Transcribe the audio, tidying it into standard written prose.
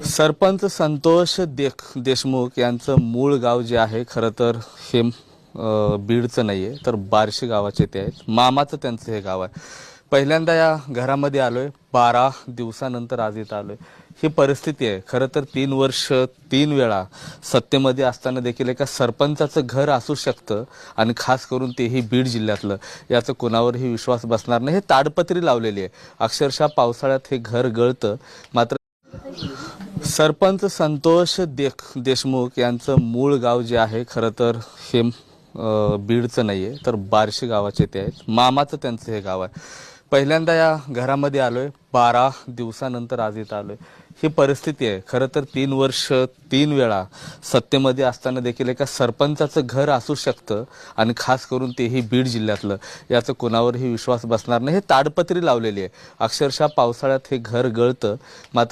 सरपंच संतोष देशमुख यांचं मूळ गाव जे आहे खरं तर हे बीडचं नाही आहे तर बार्शी गावाचे ते आहेत. मामाचं त्यांचं हे गाव आहे. पहिल्यांदा या घरामध्ये आलोय, 12 दिवसानंतर आज इथं आलोय. ही परिस्थिती आहे. खरं तर 3 वर्ष 3 वेळा सत्तेमध्ये असताना देखील एका सरपंचाचं घर असू शकतं आणि खास करून तेही बीड जिल्ह्यातलं, याचं कोणावरही विश्वास बसणार नाही. हे ताडपत्री लावलेली आहे. अक्षरशः पावसाळ्यात हे घर गळतं. मात्र सरपंच संतोष देशमुख यांचं मूळ गाव जे आहे खरं तर हे बीडचं नाही आहे तर बार्शी गावाचे ते आहेत. मामाचं त्यांचं हे गाव आहे. पहिल्यांदा या घरामध्ये आलोय, 12 दिवसानंतर आज इथं आलोय. ही परिस्थिती आहे. खरं तर 3 वर्ष 3 वेळा सत्तेमध्ये असताना देखील एका सरपंचाचं घर असू शकतं आणि खास करून तेही बीड जिल्ह्यातलं, याचं कोणावरही विश्वास बसणार नाही. हे ताडपत्री लावलेली आहे. अक्षरशः पावसाळ्यात हे घर गळतं. मात्र